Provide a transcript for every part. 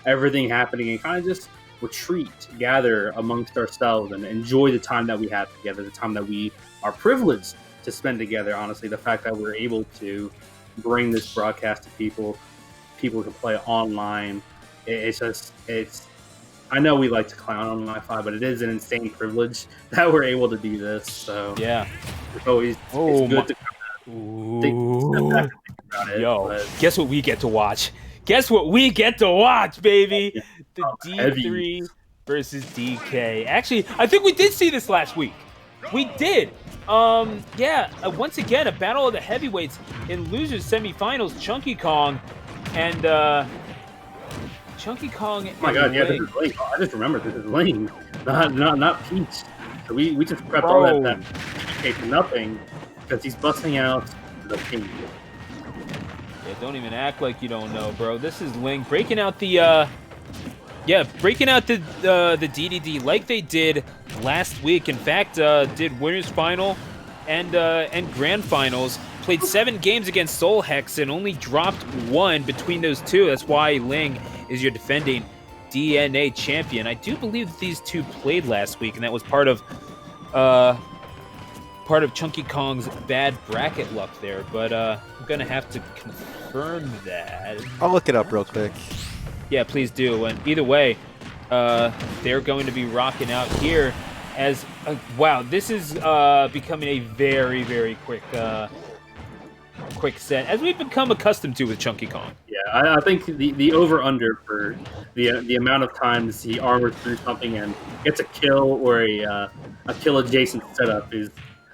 everything happening and kind of just retreat, gather amongst ourselves, and enjoy the time that we have together, the time that we are privileged to spend together. Honestly, the fact that we're able to bring this broadcast to people can play online. It's I know we like to clown on Wi-Fi, but it is an insane privilege that we're able to do this. So yeah, it's always it's good to step back and think about it. Yo, but, guess what we get to watch? Guess what we get to watch, baby? The heavy. D3 versus DK. Actually, I think we did see this last week. We did. Yeah, once again, a battle of the heavyweights in losers semifinals. ChunkyKong and ChunkyKong. Oh my god, yeah, this is Ling. Oh, I just remembered this is Ling, not Peach. So we just prepped all that for nothing because he's busting out the king. Yeah, don't even act like you don't know, bro. This is Ling breaking out the breaking out the DDD like they did last week. In fact, did winners final and grand finals. Played 7 games against Soul Hex and only dropped 1 between those two. That's why Ling is your defending DNA champion. I do believe that these two played last week, and that was part of ChunkyKong's bad bracket luck there. But I'm gonna have to confirm that. I'll look it up real quick. Yeah, please do. And either way, they're going to be rocking out here. As wow, this is becoming a very, very quick set, as we've become accustomed to with ChunkyKong. Yeah, I think the over/under for the amount of times he armors through something and gets a kill or a kill adjacent setup is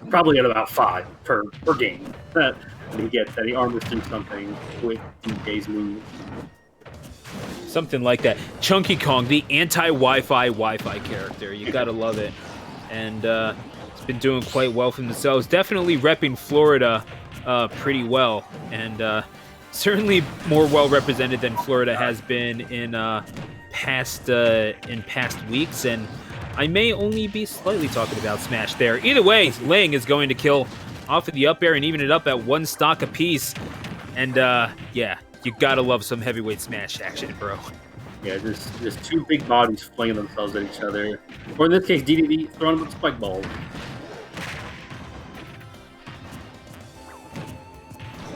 probably at about 5 per game that he gets, that he armors through something with DK's move. Something like that. ChunkyKong, the anti-Wi-Fi character. You gotta love it. And it's been doing quite well for themselves. Definitely repping Florida pretty well. And certainly more well represented than Florida has been in past weeks. And I may only be slightly talking about Smash there. Either way, Ling is going to kill off of the up air and even it up at 1 stock apiece. And yeah, you gotta love some heavyweight Smash action, bro. Yeah, just 2 big bodies flinging themselves at each other. Or in this case, DDD throwing with spike balls.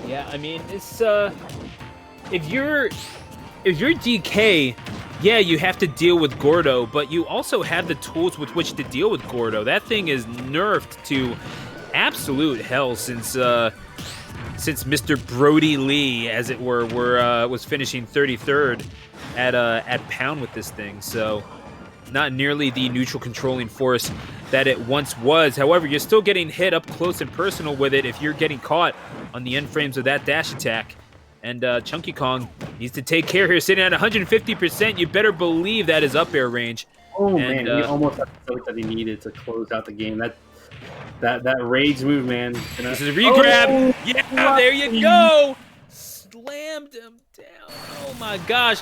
Yeah, I mean, it's if you're DK, yeah, you have to deal with Gordo, but you also have the tools with which to deal with Gordo. That thing is nerfed to absolute hell since Mr. Brody Lee, as it were, was finishing 33rd at Pound with this thing. So not nearly the neutral controlling force that it once was. However, you're still getting hit up close and personal with it if you're getting caught on the end frames of that dash attack. And ChunkyKong needs to take care here, sitting at 150%. You better believe that is up air range. Oh, man, he almost had the soak that he needed to close out the game. That rage move, man. This is a regrab. Oh, yeah, there you go. Slammed him down. Oh, my gosh.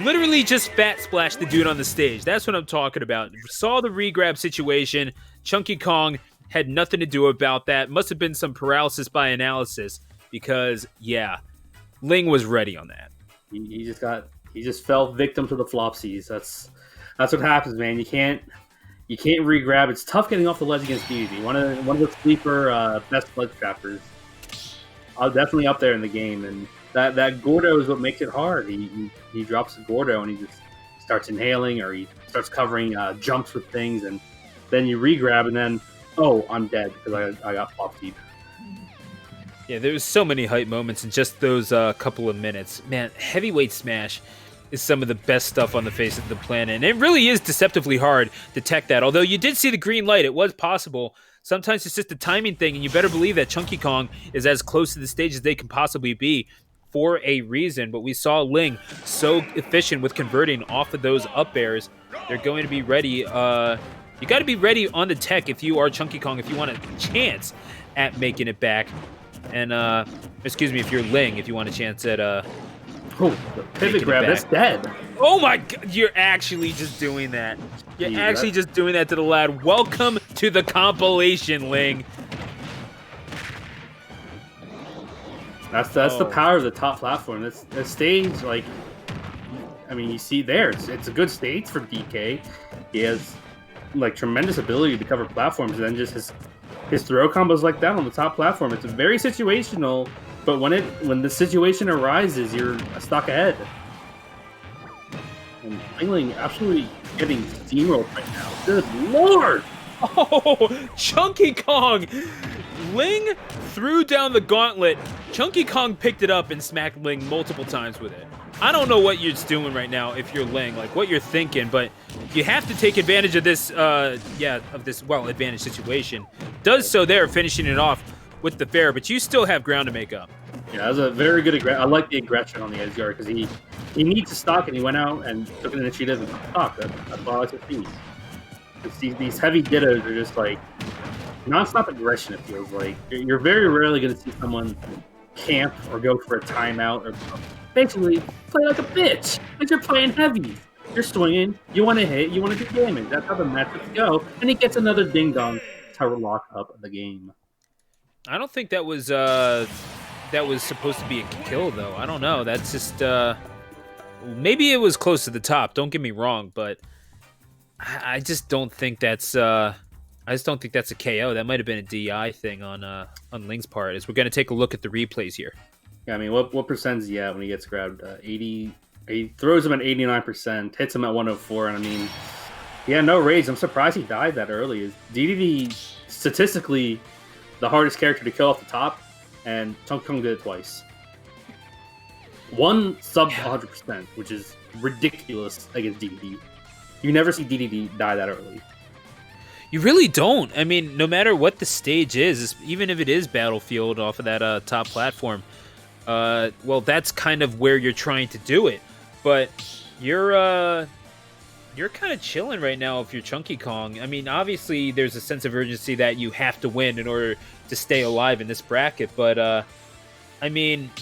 Literally just fat splashed the dude on the stage. That's what I'm talking about. Saw the regrab situation. ChunkyKong had nothing to do about that. Must have been some paralysis by analysis because, yeah, Ling was ready on that. He just fell victim to the flopsies. That's what happens, man. You can't regrab. It's tough getting off the ledge against DDD. One of the sleeper best ledge trappers. Definitely up there in the game, and that Gordo is what makes it hard. He drops the Gordo and he just starts inhaling, or he starts covering jumps with things, and then you regrab, and then I'm dead because I got flopsied. Yeah, there's so many hype moments in just those couple of minutes. Man, heavyweight Smash is some of the best stuff on the face of the planet. And it really is deceptively hard to tech that. Although you did see the green light, it was possible. Sometimes it's just a timing thing, and you better believe that ChunkyKong is as close to the stage as they can possibly be for a reason. But we saw Ling so efficient with converting off of those up airs. They're going to be ready. You got to be ready on the tech if you are ChunkyKong, if you want a chance at making it back. And, excuse me, if you're Ling, if you want a chance at, the pivot grab, that's dead. Oh my god, you're actually just doing that. You're actually just doing that to the lad. Welcome to the compilation, Ling. That's the power of the top platform. This stage, like, I mean, you see there, it's a good stage for DK. He has like tremendous ability to cover platforms, and then just his throw combos like that on the top platform. It's very situational, but when the situation arises, you're a stock ahead. And Ling absolutely getting steamrolled right now. Good lord! Oh, ChunkyKong! Ling threw down the gauntlet. ChunkyKong picked it up and smacked Ling multiple times with it. I don't know what you're doing right now if you're Ling, like what you're thinking, but you have to take advantage of this, advantage situation. Does so there, finishing it off with the fair, but you still have ground to make up. Yeah, that was a very good aggression. I like the aggression on the edge guard because he needs to stock, and he went out and took an initiative and stock. That's what I like to see. These heavy dittos are just like non-stop aggression, it feels like. You're very rarely going to see someone camp or go for a timeout or basically play like a bitch because you're playing heavy. You're swinging, you want to hit, you want to do damage. That's how the matchups go. And he gets another ding-dong to lock up the game. I don't think that was supposed to be a kill, though. I don't know. That's just... maybe it was close to the top, don't get me wrong, but I just don't think that's... I just don't think that's a KO. That might have been a DI thing on Ling's part. As we're going to take a look at the replays here. Yeah, I mean, what percent is he at when he gets grabbed? 80. He throws him at 89%, hits him at 104, and I mean, yeah, no rage. I'm surprised he died that early. Dedede, statistically, the hardest character to kill off the top, and ChunkyKong did it twice. One sub 100%, which is ridiculous against Dedede. You never see Dedede die that early. You really don't. I mean, no matter what the stage is, even if it is Battlefield off of that top platform, well, that's kind of where you're trying to do it. But you're kind of chilling right now if you're ChunkyKong. I mean, obviously, there's a sense of urgency that you have to win in order to stay alive in this bracket. But, I mean,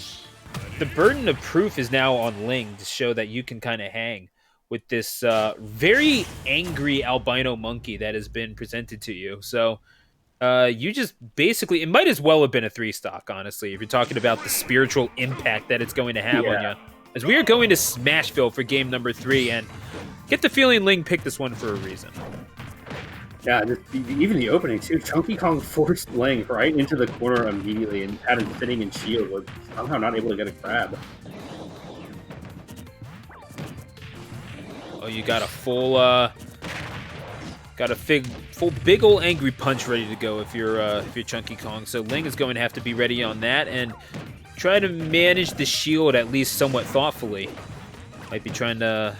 the burden of proof is now on Ling to show that you can kind of hang with this very angry albino monkey that has been presented to you. So you just basically, it might as well have been a 3-stock, honestly, if you're talking about the spiritual impact that it's going to have on you. As we are going to Smashville for game number 3, and get the feeling Ling picked this one for a reason. Yeah, even the opening, too. ChunkyKong forced Ling right into the corner immediately and had him sitting in shield, was somehow not able to get a grab. Oh, you got a full big ol' angry punch ready to go if you're ChunkyKong. So Ling is going to have to be ready on that and try to manage the shield at least somewhat thoughtfully. Might be trying to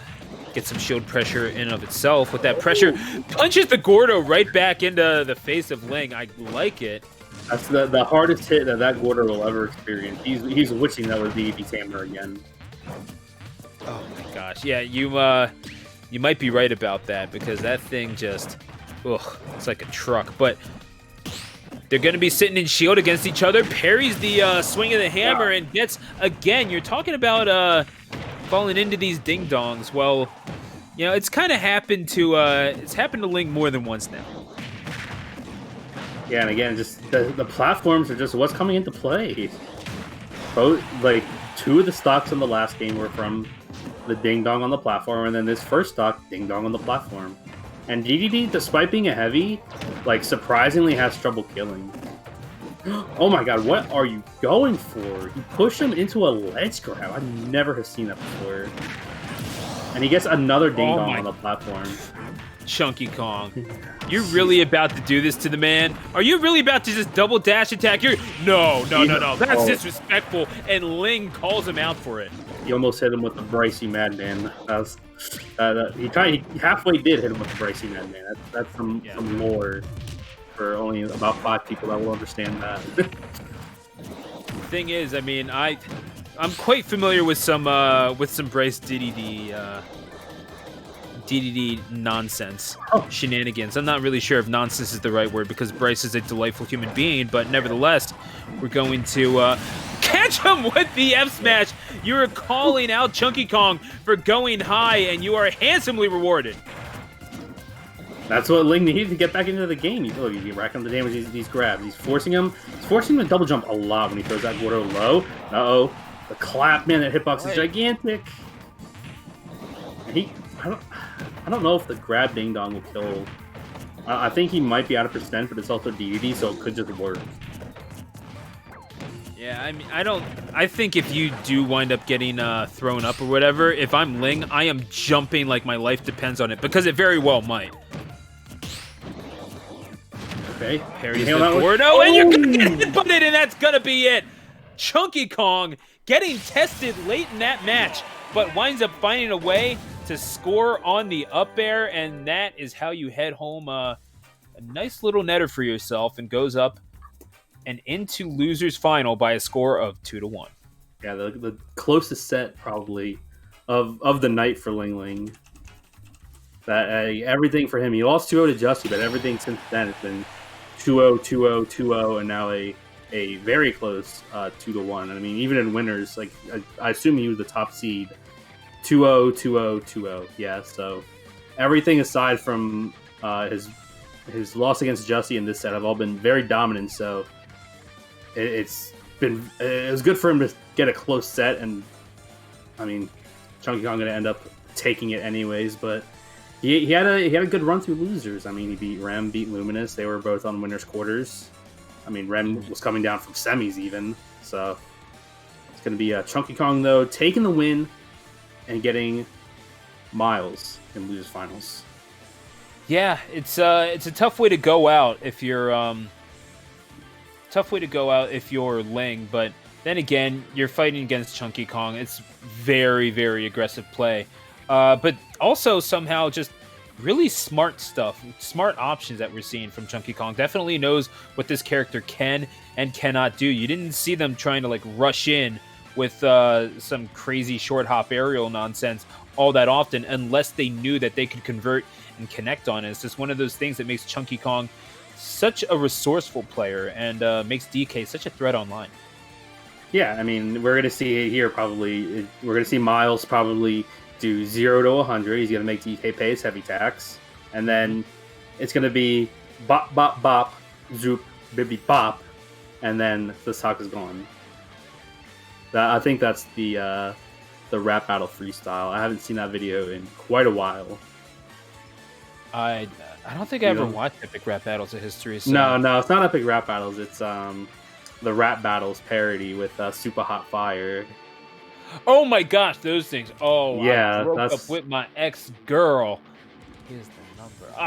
get some shield pressure in and of itself. With that pressure, punches the Gordo right back into the face of Ling. I like it. That's the hardest hit that Gordo will ever experience. He's wishing that was Dedede's hammer again. Oh my gosh, yeah, you might be right about that because that thing just, it's like a truck. But they're going to be sitting in shield against each other. Parries the swing of the hammer and gets, again, you're talking about falling into these ding-dongs. Well, you know, it's kind of happened to, it's happened to Ling more than once now. Yeah, and again, just the platforms are just what's coming into play. Both, like, 2 of the stocks in the last game were from the ding-dong on the platform, and then this first stock, ding-dong on the platform. And Dedede, despite being a heavy, like, surprisingly has trouble killing. Oh my god, what are you going for? You push him into a ledge grab. I never have seen that before. And he gets another ding-dong on the platform. ChunkyKong, you're really about to do this to the man? Are you really about to just double dash attack? No. That's disrespectful. And Ling calls him out for it. He almost hit him with the Bricey Madman. He halfway did hit him with the Bricey Madman. That's some lore for only about 5 people that will understand that. The thing is, I mean, I'm quite familiar with some Bryce Dedede nonsense shenanigans. I'm not really sure if nonsense is the right word because Bryce is a delightful human being, but nevertheless, we're going to catch him with the F smash. You are calling out ChunkyKong for going high, and you are handsomely rewarded. That's what Ling needed to get back into the game. You rack up the damage, these grabs. He's forcing him to double jump a lot when he throws that Gordo low. The clap, man, that hitbox is gigantic. I don't know if the grab ding dong will kill. I think he might be out of percent, but it's also Dedede, so it could just work. Yeah, I mean, I think if you do wind up getting thrown up or whatever, if I'm Ling, I am jumping like my life depends on it, because it very well might. Okay. Parries the Gordo, and you're gonna get hit butted, and that's gonna be it. ChunkyKong getting tested late in that match, but winds up finding a way to score on the up air, and that is how you head home a nice little netter for yourself, and goes up and into losers final by a score of 2-1. Yeah, the closest set probably of the night for Ling. That everything for him, he lost 2-0 to Justy, but everything since then has been 2-0, 2-0, 2-0, and now a very close 2-1. I mean, even in winners, like I assume he was the top seed. 2-0, 2-0, 2-0. Yeah, so everything aside from his loss against Justy in this set have all been very dominant. So it was good for him to get a close set, and I mean, ChunkyKong going to end up taking it anyways. But he had a good run through losers. I mean, he beat Rem, beat Luminous. They were both on winners quarters. I mean, Rem was coming down from semis even. So it's going to be ChunkyKong though taking the win and getting Miles in losers finals. Yeah, it's a tough way to go out if you're Ling, but then again, you're fighting against ChunkyKong. It's very, very aggressive play, but also somehow just really smart stuff, smart options that we're seeing from ChunkyKong. Definitely knows what this character can and cannot do. You didn't see them trying to like rush in with some crazy short hop aerial nonsense all that often, unless they knew that they could convert and connect on it. It's just one of those things that makes ChunkyKong such a resourceful player, and makes DK such a threat online. Yeah, I mean, we're going to see it here probably. We're going to see Miles probably do 0 to 100. He's going to make DK pay his heavy tax. And then it's going to be bop, bop, bop, zoop, bibby, bop. And then the stock is gone. I think that's the rap battle freestyle. I haven't seen that video in quite a while. I don't think I ever watched Epic Rap Battles of History. So. No, it's not Epic Rap Battles. It's the Rap Battles parody with Super Hot Fire. Oh my gosh, those things. Oh, yeah, I broke up with my ex-girl. Here's the number.